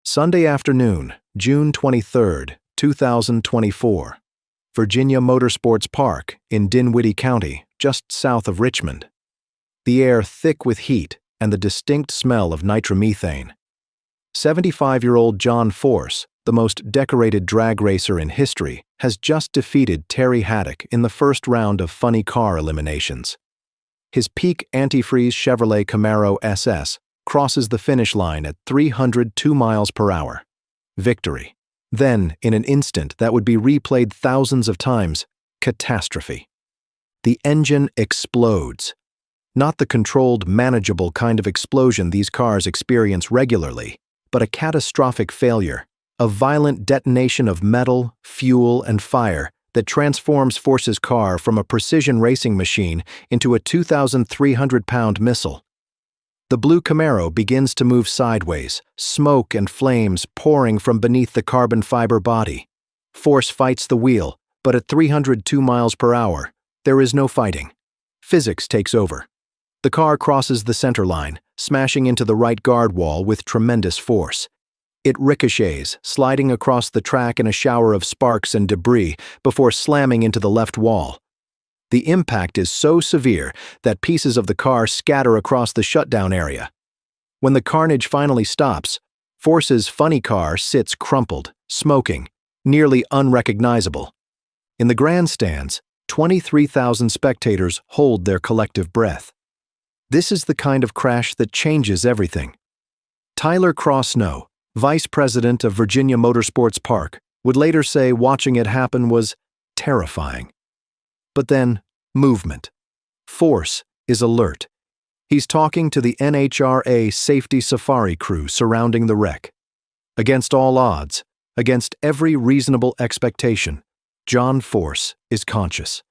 Sunday afternoon, June 23, 2024. Virginia Motorsports Park in Dinwiddie County, just south of Richmond. The air thick with heat and the distinct smell of nitromethane. 75-year-old John Force, the most decorated drag racer in history, has just defeated Terry Haddock in the first round of funny car eliminations. His peak antifreeze Chevrolet Camaro SS crosses the finish line at 302 miles per hour. Victory. Then, in an instant that would be replayed thousands of times, catastrophe. The engine explodes. Not the controlled, manageable kind of explosion these cars experience regularly, but a catastrophic failure, a violent detonation of metal, fuel, and fire that transforms Force's car from a precision racing machine into a 2,300-pound missile. The blue Camaro begins to move sideways, smoke and flames pouring from beneath the carbon fiber body. Force fights the wheel, but at 302 miles per hour, there is no fighting. Physics takes over. The car crosses the center line, smashing into the right guard wall with tremendous force. It ricochets, sliding across the track in a shower of sparks and debris before slamming into the left wall. The impact is so severe that pieces of the car scatter across the shutdown area. When the carnage finally stops, Force's funny car sits crumpled, smoking, nearly unrecognizable. In the grandstands, 23,000 spectators hold their collective breath. This is the kind of crash that changes everything. Tyler Crossnow, vice president of Virginia Motorsports Park, would later say watching it happen was terrifying. But then, movement. Force is alert. He's talking to the NHRA safety safari crew surrounding the wreck. Against all odds, against every reasonable expectation, John Force is conscious.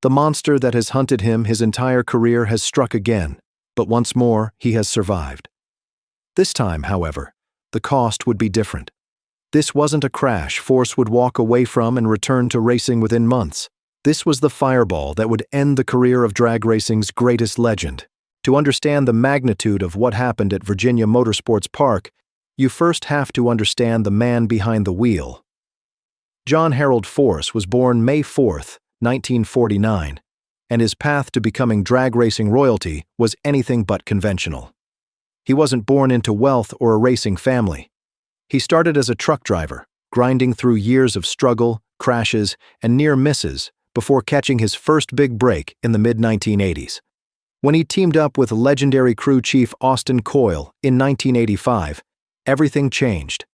The monster that has hunted him his entire career has struck again, but once more he has survived. This time, however, the cost would be different. This wasn't a crash Force would walk away from and return to racing within months. This was the fireball that would end the career of drag racing's greatest legend. To understand the magnitude of what happened at Virginia Motorsports Park, you first have to understand the man behind the wheel. John Harold Force was born May 4, 1949, and his path to becoming drag racing royalty was anything but conventional. He wasn't born into wealth or a racing family. He started as a truck driver, grinding through years of struggle, crashes, and near misses before catching his first big break in the mid-1980s. When he teamed up with legendary crew chief Austin Coyle in 1985, everything changed.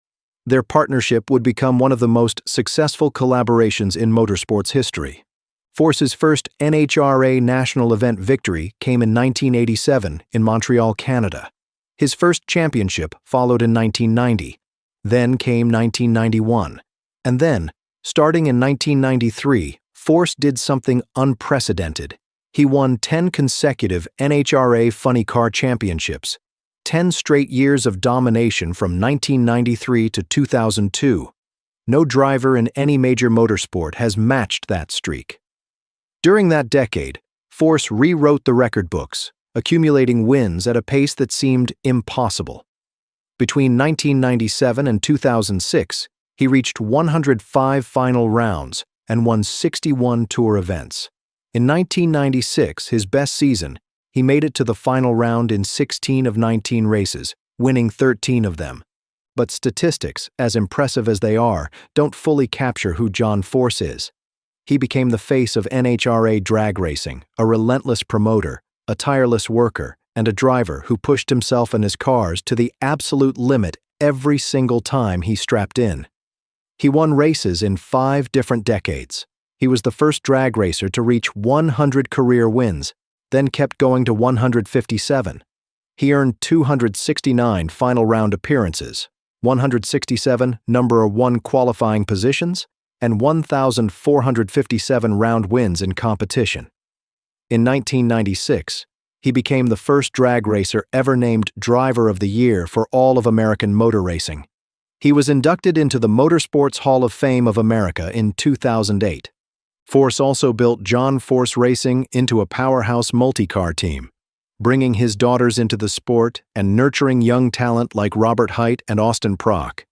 Their partnership would become one of the most successful collaborations in motorsports history. Force's first NHRA national event victory came in 1987 in Montreal, Canada. His first championship followed in 1990. Then came 1991. And then, starting in 1993, Force did something unprecedented. He won 10 consecutive NHRA Funny Car Championships, 10 straight years of domination from 1993 to 2002. No driver in any major motorsport has matched that streak. During that decade, Force rewrote the record books, accumulating wins at a pace that seemed impossible. Between 1997 and 2006, he reached 105 final rounds and won 61 tour events. In 1996, his best season, he made it to the final round in 16 of 19 races, winning 13 of them. But statistics, as impressive as they are, don't fully capture who John Force is. He became the face of NHRA drag racing, a relentless promoter, a tireless worker, and a driver who pushed himself and his cars to the absolute limit every single time he strapped in. He won races in 5 different decades. He was the first drag racer to reach 100 career wins, then kept going to 157. He earned 269 final round appearances, 167 number 1 qualifying positions, and 1,457 round wins in competition. In 1996, he became the first drag racer ever named Driver of the Year for all of American motor racing. He was inducted into the Motorsports Hall of Fame of America in 2008. Force also built John Force Racing into a powerhouse multi-car team. bringing his daughters into the sport and nurturing young talent like Robert Hight and Austin Prock.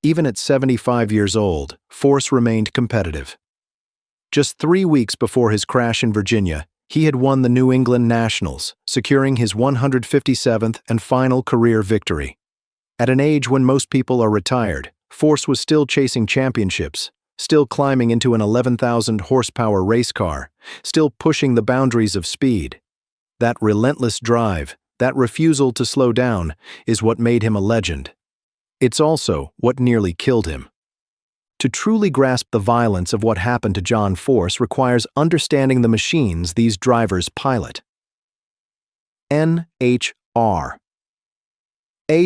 Even at 75 years old, Force remained competitive. Just 3 weeks before his crash in Virginia, he had won the New England Nationals, securing his 157th and final career victory. At an age when most people are retired, Force was still chasing championships, still climbing into an 11,000-horsepower race car, still pushing the boundaries of speed. That relentless drive, that refusal to slow down, is what made him a legend. It's also what nearly killed him. To truly grasp the violence of what happened to John Force requires understanding the machines these drivers pilot. NHRA.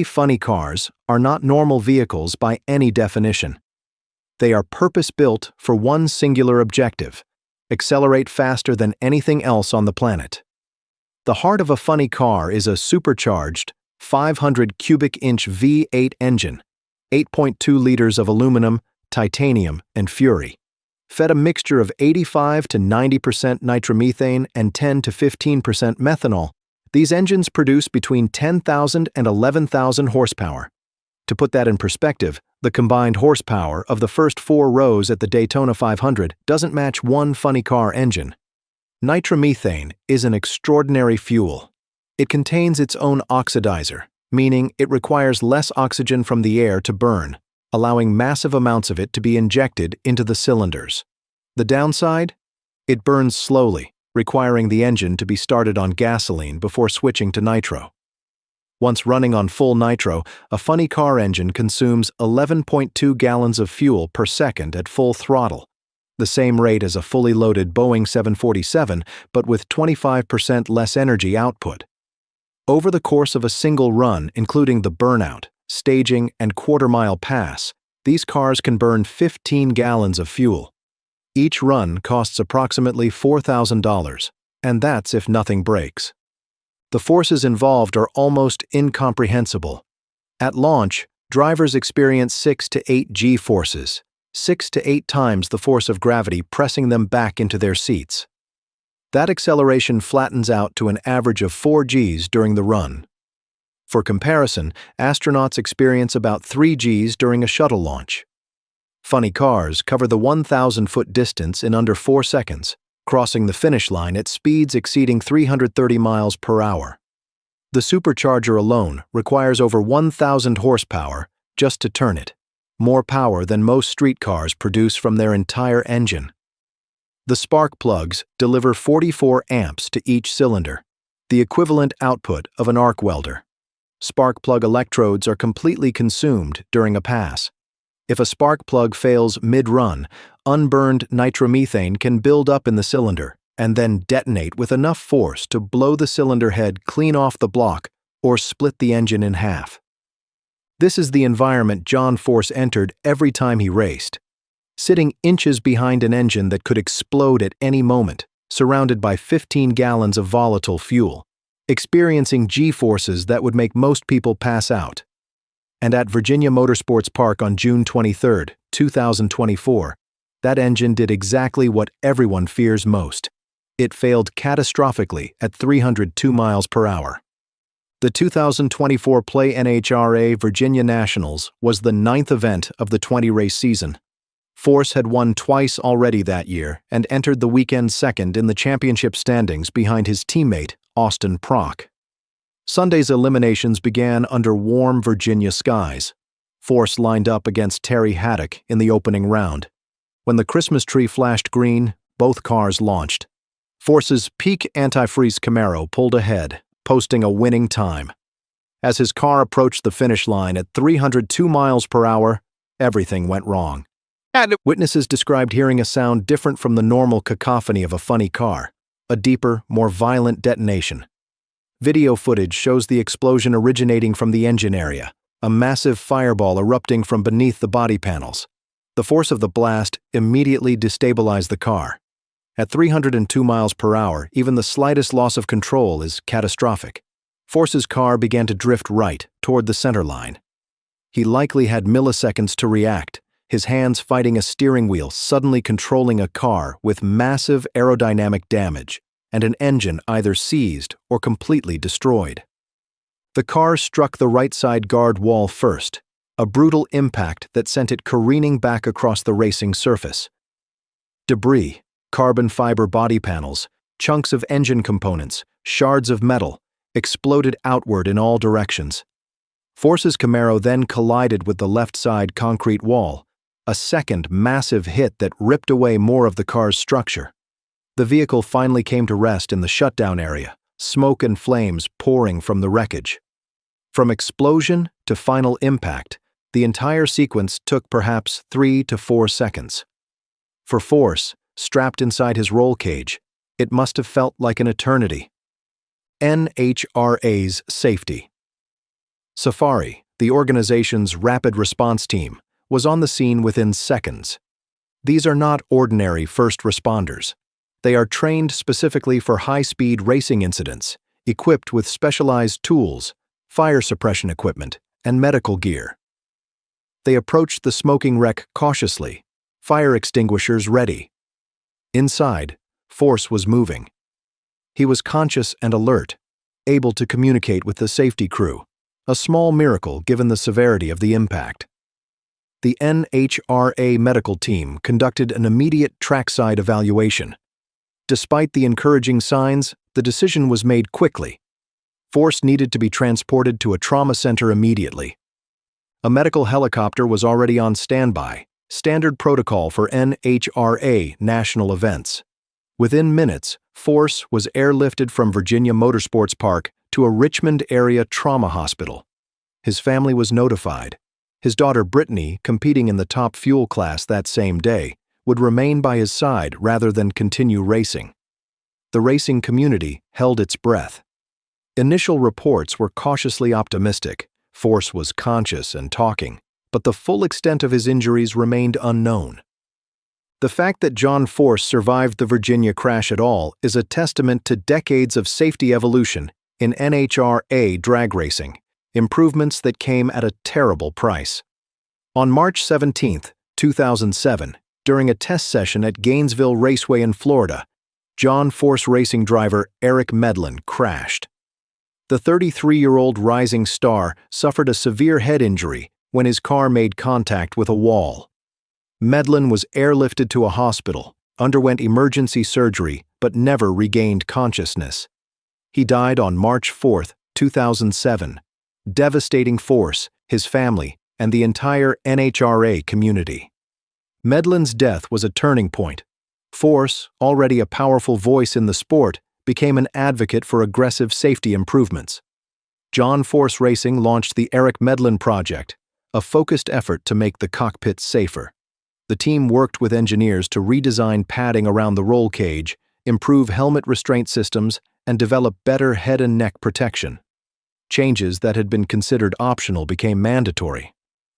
Funny cars are not normal vehicles by any definition. They are purpose-built for one singular objective: accelerate faster than anything else on the planet. The heart of a funny car is a supercharged, 500 cubic inch V8 engine, 8.2 liters of aluminum, titanium, and fury, fed a mixture of 85 to 90% nitromethane and 10 to 15% methanol. These engines produce between 10,000 and 11,000 horsepower. To put that in perspective, the combined horsepower of the first 4 rows at the Daytona 500 doesn't match one funny car engine. Nitromethane is an extraordinary fuel. It contains its own oxidizer, meaning it requires less oxygen from the air to burn, allowing massive amounts of it to be injected into the cylinders. The downside? It burns slowly, requiring the engine to be started on gasoline before switching to nitro. Once running on full nitro, a funny car engine consumes 11.2 gallons of fuel per second at full throttle, the same rate as a fully loaded Boeing 747, but with 25% less energy output. Over the course of a single run, including the burnout, staging, and quarter-mile pass, these cars can burn 15 gallons of fuel. Each run costs approximately $4,000, and that's if nothing breaks. The forces involved are almost incomprehensible. At launch, drivers experience 6 to 8 G-forces, 6 to 8 times the force of gravity pressing them back into their seats. That acceleration flattens out to an average of 4 Gs during the run. For comparison, astronauts experience about 3 Gs during a shuttle launch. Funny cars cover the 1,000-foot distance in under 4 seconds, crossing the finish line at speeds exceeding 330 miles per hour. The supercharger alone requires over 1,000 horsepower just to turn it, more power than most street cars produce from their entire engine. The spark plugs deliver 44 amps to each cylinder, the equivalent output of an arc welder. Spark plug electrodes are completely consumed during a pass. If a spark plug fails mid-run, unburned nitromethane can build up in the cylinder and then detonate with enough force to blow the cylinder head clean off the block or split the engine in half. This is the environment John Force entered every time he raced, sitting inches behind an engine that could explode at any moment, surrounded by 15 gallons of volatile fuel, experiencing G-forces that would make most people pass out. And at Virginia Motorsports Park on June 23, 2024, that engine did exactly what everyone fears most. It failed catastrophically at 302 miles per hour. The 2024 Play NHRA Virginia Nationals was the 9th event of the 20-race season. Force had won twice already that year and entered the weekend second in the championship standings behind his teammate, Austin Prock. Sunday's eliminations began under warm Virginia skies. Force lined up against Terry Haddock in the opening round. When the Christmas tree flashed green, both cars launched. Force's peak antifreeze Camaro pulled ahead, posting a winning time. As his car approached the finish line at 302 miles per hour, everything went wrong. Witnesses described hearing a sound different from the normal cacophony of a funny car, a deeper, more violent detonation. Video footage shows the explosion originating from the engine area, a massive fireball erupting from beneath the body panels. The force of the blast immediately destabilized the car. At 302 miles per hour, even the slightest loss of control is catastrophic. Force's car began to drift right toward the center line. He likely had milliseconds to react, his hands fighting a steering wheel suddenly controlling a car with massive aerodynamic damage, and an engine either seized or completely destroyed. The car struck the right side guard wall first, a brutal impact that sent it careening back across the racing surface. Debris, carbon fiber body panels, chunks of engine components, shards of metal, exploded outward in all directions. Force's Camaro then collided with the left side concrete wall, a second massive hit that ripped away more of the car's structure. The vehicle finally came to rest in the shutdown area, smoke and flames pouring from the wreckage. From explosion to final impact, the entire sequence took perhaps 3 to 4 seconds. For Force, strapped inside his roll cage, it must have felt like an eternity. NHRA's safety. Safari, the organization's rapid response team, was on the scene within seconds. These are not ordinary first responders. They are trained specifically for high-speed racing incidents, equipped with specialized tools, fire suppression equipment, and medical gear. They approached the smoking wreck cautiously, fire extinguishers ready. Inside, Force was moving. He was conscious and alert, able to communicate with the safety crew, a small miracle given the severity of the impact. The NHRA medical team conducted an immediate trackside evaluation. Despite the encouraging signs, the decision was made quickly. Force needed to be transported to a trauma center immediately. A medical helicopter was already on standby, standard protocol for NHRA national events. Within minutes, Force was airlifted from Virginia Motorsports Park to a Richmond area trauma hospital. His family was notified. His daughter Brittany, competing in the top fuel class that same day, would remain by his side rather than continue racing. The racing community held its breath. Initial reports were cautiously optimistic. Force was conscious and talking, but the full extent of his injuries remained unknown. The fact that John Force survived the Virginia crash at all is a testament to decades of safety evolution in NHRA drag racing, improvements that came at a terrible price. On March 17, 2007, during a test session at Gainesville Raceway in Florida, John Force racing driver Eric Medlen crashed. The 33-year-old rising star suffered a severe head injury when his car made contact with a wall. Medlen was airlifted to a hospital, underwent emergency surgery, but never regained consciousness. He died on March 4, 2007, devastating Force, his family, and the entire NHRA community. Medlen's death was a turning point. Force, already a powerful voice in the sport, became an advocate for aggressive safety improvements. John Force Racing launched the Eric Medlen Project, a focused effort to make the cockpit safer. The team worked with engineers to redesign padding around the roll cage, improve helmet restraint systems, and develop better head and neck protection. Changes that had been considered optional became mandatory.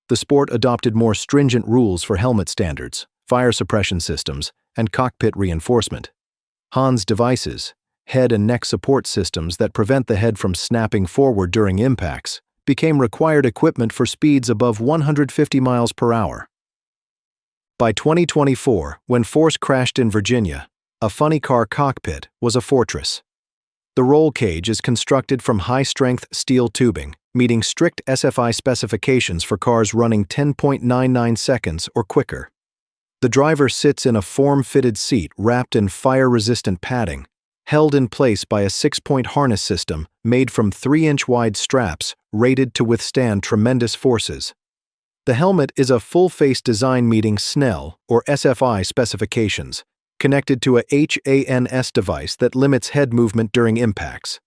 The sport adopted more stringent rules for helmet standards, fire suppression systems, and cockpit reinforcement. Hans devices, head and neck support systems that prevent the head from snapping forward during impacts, became required equipment for speeds above 150 miles per hour. By 2024, when Force crashed in Virginia, a funny car cockpit was a fortress. The roll cage is constructed from high-strength steel tubing, meeting strict SFI specifications for cars running 10.99 seconds or quicker. The driver sits in a form-fitted seat wrapped in fire-resistant padding, held in place by a 6-point harness system made from 3-inch wide straps rated to withstand tremendous forces. The helmet is a full-face design meeting SNELL or SFI specifications, connected to a HANS device that limits head movement during impacts.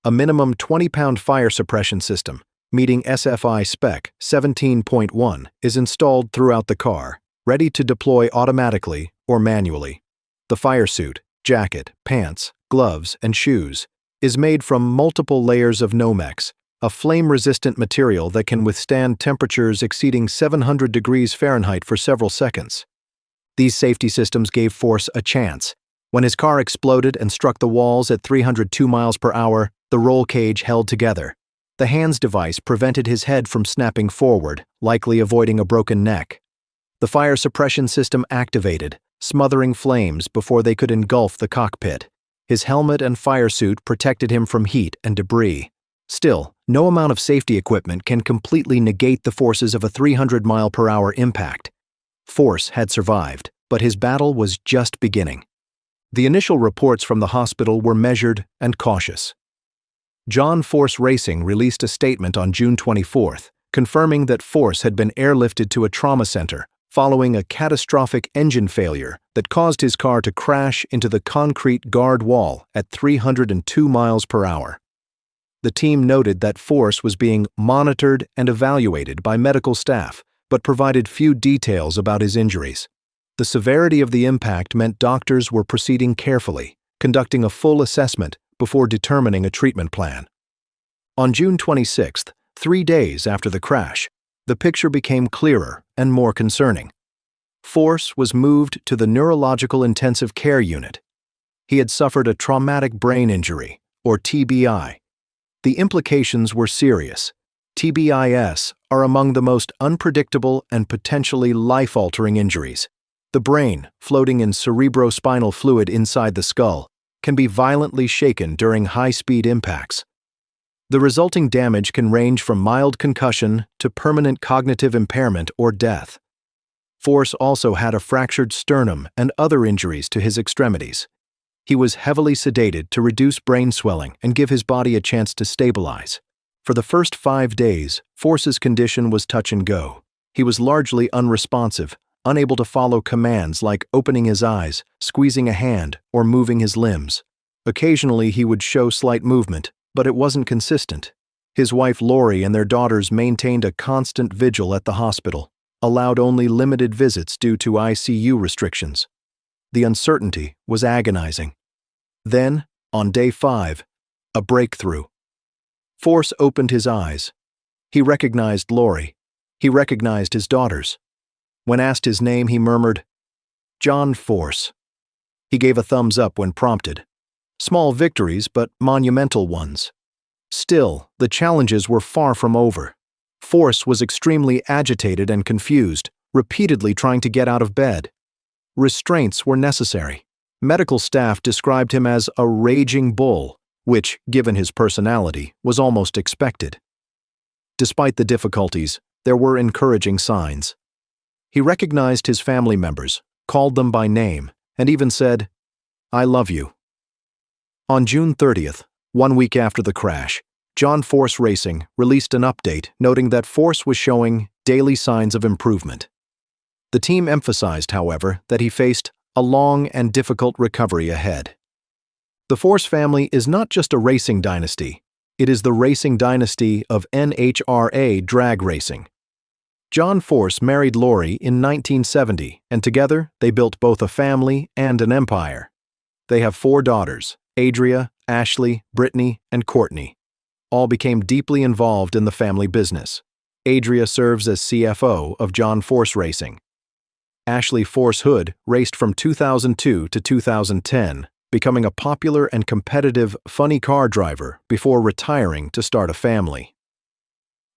A minimum 20-pound fire suppression system, meeting SFI Spec 17.1, is installed throughout the car, ready to deploy automatically or manually. The fire suit, jacket, pants, gloves, and shoes is made from multiple layers of Nomex, a flame-resistant material that can withstand temperatures exceeding 700 degrees Fahrenheit for several seconds. These safety systems gave Force a chance. When his car exploded and struck the walls at 302 miles per hour, the roll cage held together. The HANS device prevented his head from snapping forward, likely avoiding a broken neck. The fire suppression system activated, smothering flames before they could engulf the cockpit. His helmet and fire suit protected him from heat and debris. Still, no amount of safety equipment can completely negate the forces of a 300-mile-per-hour impact. Force had survived, but his battle was just beginning. The initial reports from the hospital were measured and cautious. John Force Racing released a statement on June 24th, confirming that Force had been airlifted to a trauma center following a catastrophic engine failure that caused his car to crash into the concrete guard wall at 302 miles per hour. The team noted that Force was being monitored and evaluated by medical staff, but provided few details about his injuries. The severity of the impact meant doctors were proceeding carefully, conducting a full assessment before determining a treatment plan. On June 26th, 3 days after the crash, the picture became clearer and more concerning. Force was moved to the Neurological Intensive Care Unit. He had suffered a traumatic brain injury, or TBI. The implications were serious. TBIs are among the most unpredictable and potentially life-altering injuries. The brain, floating in cerebrospinal fluid inside the skull, can be violently shaken during high-speed impacts. The resulting damage can range from mild concussion to permanent cognitive impairment or death. Force also had a fractured sternum and other injuries to his extremities. He was heavily sedated to reduce brain swelling and give his body a chance to stabilize. For the first 5 days, Force's condition was touch and go. He was largely unresponsive, unable to follow commands like opening his eyes, squeezing a hand, or moving his limbs. Occasionally he would show slight movement, but it wasn't consistent. His wife Lori and their daughters maintained a constant vigil at the hospital, allowed only limited visits due to ICU restrictions. The uncertainty was agonizing. Then, on day 5, a breakthrough. Force opened his eyes. He recognized Lori. He recognized his daughters. When asked his name, he murmured, "John Force." He gave a thumbs up when prompted. Small victories, but monumental ones. Still, the challenges were far from over. Force was extremely agitated and confused, repeatedly trying to get out of bed. Restraints were necessary. Medical staff described him as a raging bull, which, given his personality, was almost expected. Despite the difficulties, there were encouraging signs. He recognized his family members, called them by name, and even said, "I love you." On June 30th, 1 week after the crash, John Force Racing released an update noting that Force was showing daily signs of improvement. The team emphasized, however, that he faced a long and difficult recovery ahead. The Force family is not just a racing dynasty, it is the racing dynasty of NHRA drag racing. John Force married Lori in 1970, and together they built both a family and an empire. They have 4 daughters, Adria, Ashley, Brittany, and Courtney. All became deeply involved in the family business. Adria serves as CFO of John Force Racing. Ashley Force Hood raced from 2002 to 2010, becoming a popular and competitive funny car driver before retiring to start a family.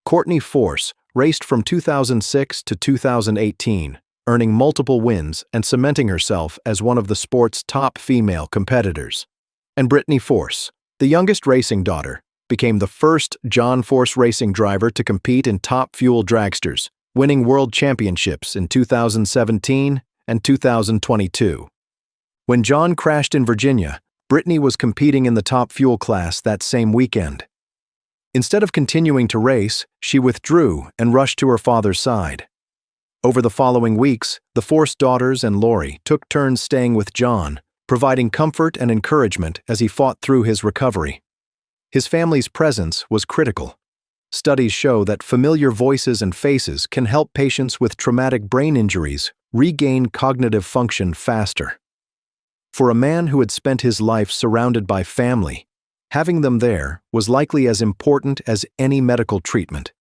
Courtney Force raced from 2006 to 2018, earning multiple wins and cementing herself as one of the sport's top female competitors. And Brittany Force, the youngest racing daughter, became the first John Force Racing driver to compete in top fuel dragsters, winning world championships in 2017 and 2022. When John crashed in Virginia, Brittany was competing in the top fuel class that same weekend. Instead of continuing to race, she withdrew and rushed to her father's side. Over the following weeks, the Force daughters and Lori took turns staying with John, providing comfort and encouragement as he fought through his recovery. His family's presence was critical. Studies show that familiar voices and faces can help patients with traumatic brain injuries regain cognitive function faster. For a man who had spent his life surrounded by family, having them there was likely as important as any medical treatment.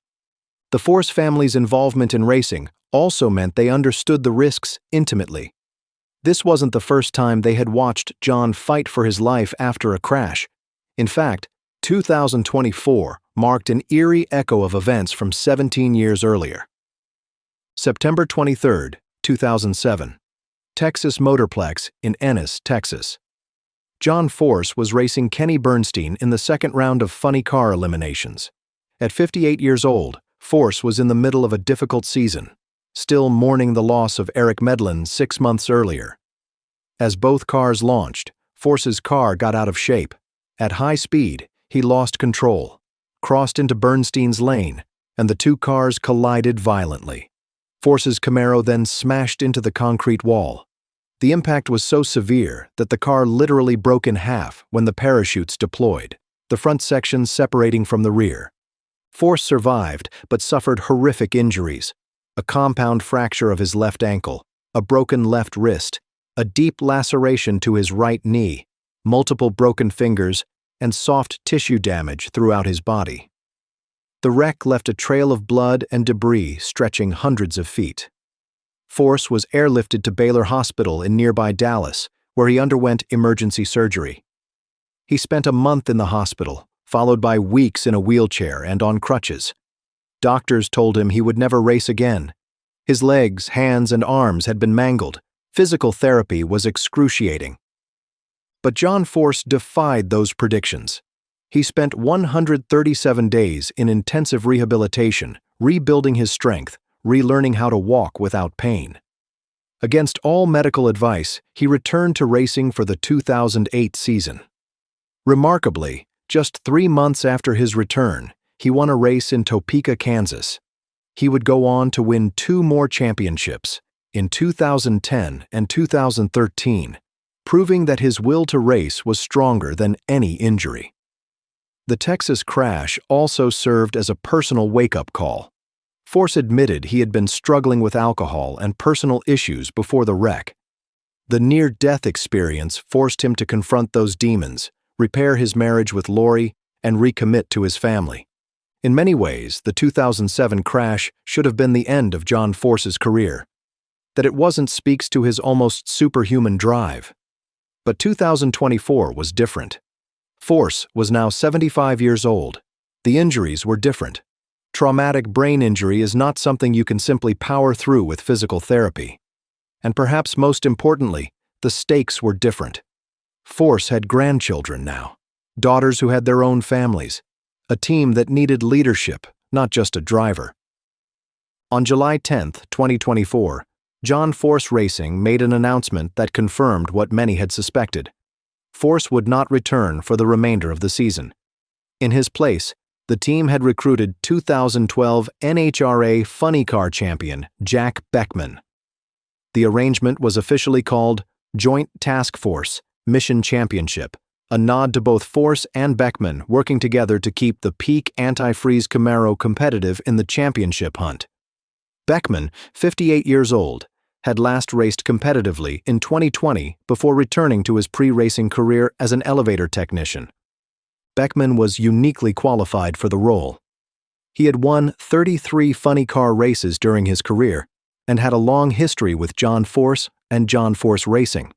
The Force family's involvement in racing also meant they understood the risks intimately. This wasn't the first time they had watched John fight for his life after a crash. In fact, 2024 marked an eerie echo of events from 17 years earlier. September 23, 2007. Texas Motorplex in Ennis, Texas. John Force was racing Kenny Bernstein in the second round of funny car eliminations. At 58 years old, Force was in the middle of a difficult season, still mourning the loss of Eric Medlen 6 months earlier. As both cars launched, Force's car got out of shape. At high speed, he lost control, crossed into Bernstein's lane, and the two cars collided violently. Force's Camaro then smashed into the concrete wall. The impact was so severe that the car literally broke in half when the parachutes deployed, the front section separating from the rear. Force survived but suffered horrific injuries: a compound fracture of his left ankle, a broken left wrist, a deep laceration to his right knee, multiple broken fingers, and soft tissue damage throughout his body. The wreck left a trail of blood and debris stretching hundreds of feet. Force was airlifted to Baylor Hospital in nearby Dallas, where he underwent emergency surgery. He spent a month in the hospital, followed by weeks in a wheelchair and on crutches. Doctors told him he would never race again. His legs, hands, and arms had been mangled. Physical therapy was excruciating. But John Force defied those predictions. He spent 137 days in intensive rehabilitation, rebuilding his strength, relearning how to walk without pain. Against all medical advice, he returned to racing for the 2008 season. Remarkably, just 3 months after his return, he won a race in Topeka, Kansas. He would go on to win 2 more championships, in 2010 and 2013, proving that his will to race was stronger than any injury. The Texas crash also served as a personal wake-up call. Force admitted he had been struggling with alcohol and personal issues before the wreck. The near-death experience forced him to confront those demons, repair his marriage with Lori, and recommit to his family. In many ways, the 2007 crash should have been the end of John Force's career. That it wasn't speaks to his almost superhuman drive. But 2024 was different. Force was now 75 years old. The injuries were different. Traumatic brain injury is not something you can simply power through with physical therapy. And perhaps most importantly, the stakes were different. Force had grandchildren now, daughters who had their own families, a team that needed leadership, not just a driver. On July 10, 2024, John Force Racing made an announcement that confirmed what many had suspected. Force would not return for the remainder of the season. In his place, the team had recruited 2012 NHRA Funny Car champion Jack Beckman. The arrangement was officially called Joint Task Force Mission Championship, a nod to both Force and Beckman working together to keep the peak anti-freeze Camaro competitive in the championship hunt. Beckman, 58 years old, had last raced competitively in 2020 before returning to his pre-racing career as an elevator technician. Beckman was uniquely qualified for the role. He had won 33 funny car races during his career and had a long history with John Force and John Force Racing.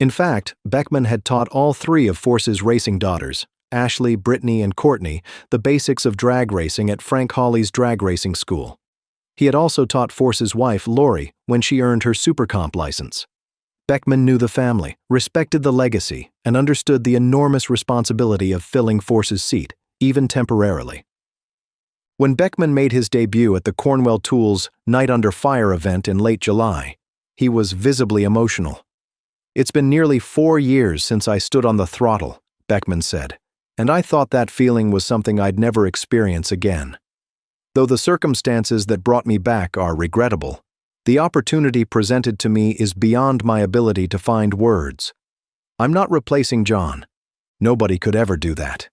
In fact, Beckman had taught all 3 of Force's racing daughters, Ashley, Brittany, and Courtney, the basics of drag racing at Frank Hawley's drag racing school. He had also taught Force's wife, Lori, when she earned her Supercomp license. Beckman knew the family, respected the legacy, and understood the enormous responsibility of filling Force's seat, even temporarily. When Beckman made his debut at the Cornwell Tools Night Under Fire event in late July, he was visibly emotional. "It's been nearly 4 years since I stood on the throttle," Beckman said, "and I thought that feeling was something I'd never experience again. Though the circumstances that brought me back are regrettable, the opportunity presented to me is beyond my ability to find words. I'm not replacing John. Nobody could ever do that."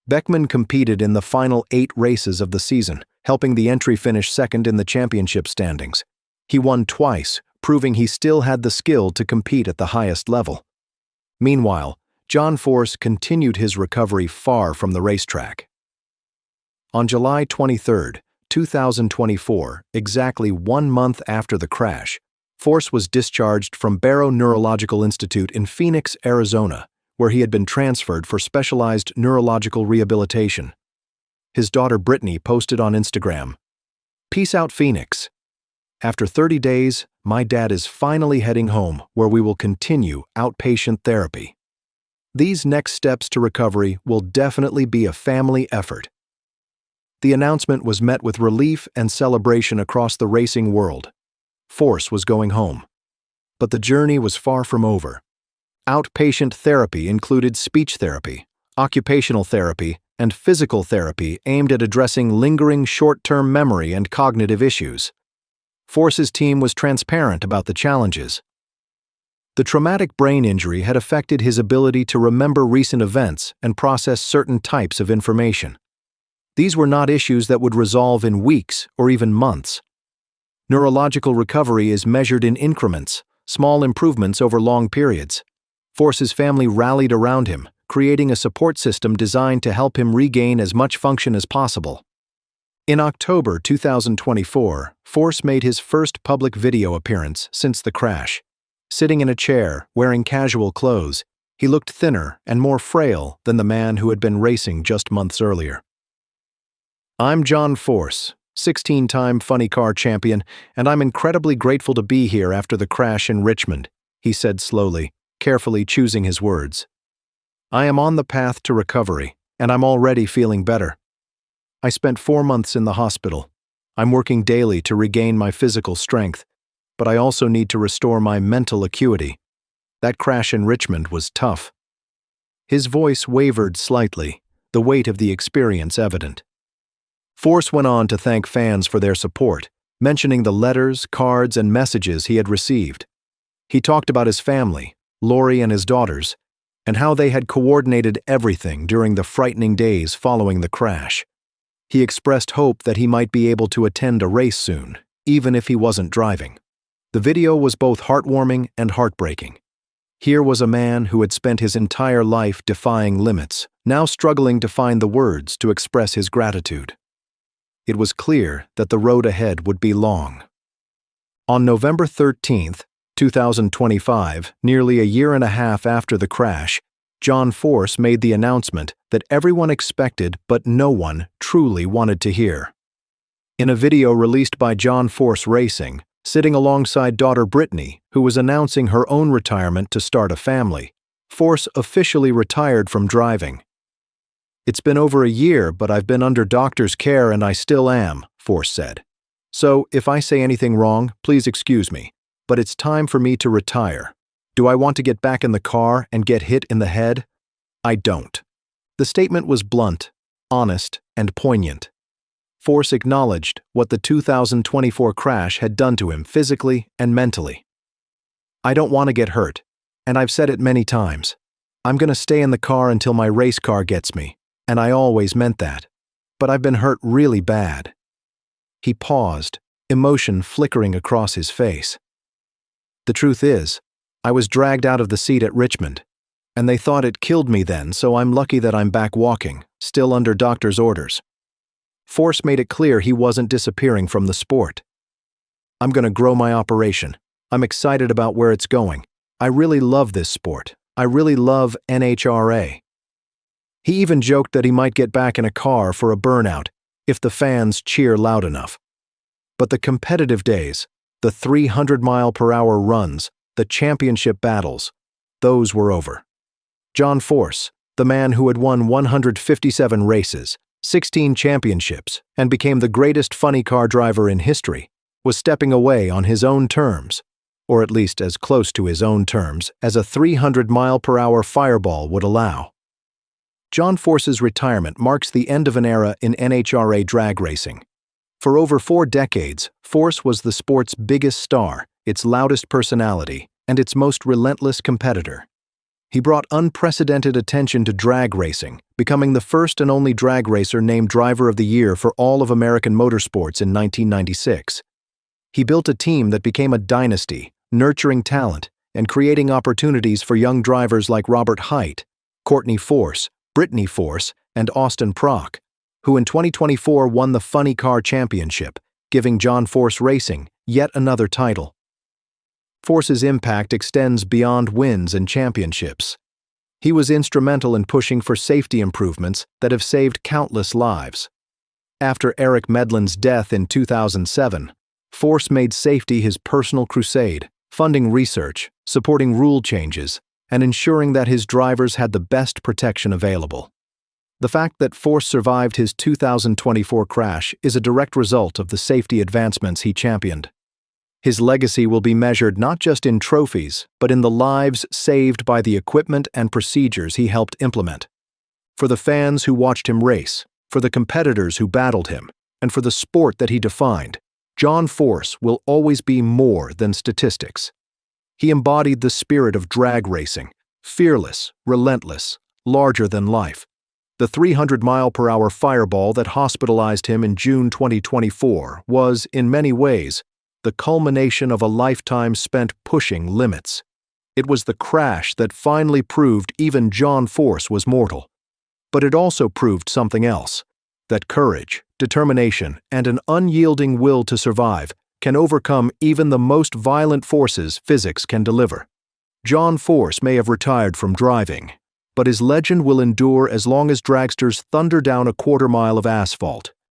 Beckman competed in the final 8 races of the season, helping the entry finish second in the championship standings. He won twice, proving he still had the skill to compete at the highest level. Meanwhile, John Force continued his recovery far from the racetrack. On July 23, 2024, exactly 1 month after the crash, Force was discharged from Barrow Neurological Institute in Phoenix, Arizona, where he had been transferred for specialized neurological rehabilitation. His daughter Brittany posted on Instagram, "Peace out, Phoenix. After 30 days, my dad is finally heading home where we will continue outpatient therapy." These next steps to recovery will definitely be a family effort. The announcement was met with relief and celebration across the racing world. Force was going home. But the journey was far from over. Outpatient therapy included speech therapy, occupational therapy, and physical therapy aimed at addressing lingering short-term memory and cognitive issues. Force's team was transparent about the challenges. The traumatic brain injury had affected his ability to remember recent events and process certain types of information. These were not issues that would resolve in weeks or even months. Neurological recovery is measured in increments, small improvements over long periods. Force's family rallied around him, creating a support system designed to help him regain as much function as possible. In October 2024, Force made his first public video appearance since the crash. Sitting in a chair, wearing casual clothes, he looked thinner and more frail than the man who had been racing just months earlier. "I'm John Force, 16-time funny car champion, and I'm incredibly grateful to be here after the crash in Richmond," he said slowly, carefully choosing his words. "I am on the path to recovery, and I'm already feeling better. I spent 4 months in the hospital. I'm working daily to regain my physical strength, but I also need to restore my mental acuity. That crash in Richmond was tough." His voice wavered slightly, the weight of the experience evident. Force went on to thank fans for their support, mentioning the letters, cards, and messages he had received. He talked about his family, Lori and his daughters, and how they had coordinated everything during the frightening days following the crash. He expressed hope that he might be able to attend a race soon, even if he wasn't driving. The video was both heartwarming and heartbreaking. Here was a man who had spent his entire life defying limits, now struggling to find the words to express his gratitude. It was clear that the road ahead would be long. On November 13, 2025, nearly a year and a half after the crash, John Force made the announcement that everyone expected but no one truly wanted to hear. In a video released by John Force Racing, sitting alongside daughter Brittany, who was announcing her own retirement to start a family, Force officially retired from driving. "It's been over a year, but I've been under doctor's care and I still am," Force said. "So if I say anything wrong, please excuse me, but it's time for me to retire. Do I want to get back in the car and get hit in the head? I don't." The statement was blunt, honest, and poignant. Force acknowledged what the 2024 crash had done to him physically and mentally. "I don't want to get hurt, and I've said it many times. I'm going to stay in the car until my race car gets me, and I always meant that. But I've been hurt really bad." He paused, emotion flickering across his face. "The truth is, I was dragged out of the seat at Richmond, and they thought it killed me then, so I'm lucky that I'm back walking, still under doctor's orders." Force made it clear he wasn't disappearing from the sport. "I'm going to grow my operation. I'm excited about where it's going. I really love this sport. I really love NHRA." He even joked that he might get back in a car for a burnout if the fans cheer loud enough. But the competitive days, the 300-mile-per-hour runs, the championship battles, those were over. John Force, the man who had won 157 races, 16 championships, and became the greatest funny car driver in history, was stepping away on his own terms, or at least as close to his own terms as a 300-mile-per-hour fireball would allow. John Force's retirement marks the end of an era in NHRA drag racing. For over 4 decades, Force was the sport's biggest star, its loudest personality, and its most relentless competitor. He brought unprecedented attention to drag racing, becoming the first and only drag racer named Driver of the Year for all of American motorsports in 1996. He built a team that became a dynasty, nurturing talent and creating opportunities for young drivers like Robert Hight, Courtney Force, Brittany Force, and Austin Prock, who in 2024 won the Funny Car Championship, giving John Force Racing yet another title. Force's impact extends beyond wins and championships. He was instrumental in pushing for safety improvements that have saved countless lives. After Eric Medlen's death in 2007, Force made safety his personal crusade, funding research, supporting rule changes, and ensuring that his drivers had the best protection available. The fact that Force survived his 2024 crash is a direct result of the safety advancements he championed. His legacy will be measured not just in trophies, but in the lives saved by the equipment and procedures he helped implement. For the fans who watched him race, for the competitors who battled him, and for the sport that he defined, John Force will always be more than statistics. He embodied the spirit of drag racing, fearless, relentless, larger than life. The 300-mile-per-hour fireball that hospitalized him in June 2024 was, in many ways, the culmination of a lifetime spent pushing limits. It was the crash that finally proved even John Force was mortal. But it also proved something else, that courage, determination, and an unyielding will to survive can overcome even the most violent forces physics can deliver. John Force may have retired from driving, but his legend will endure as long as dragsters thunder down a quarter mile of asphalt,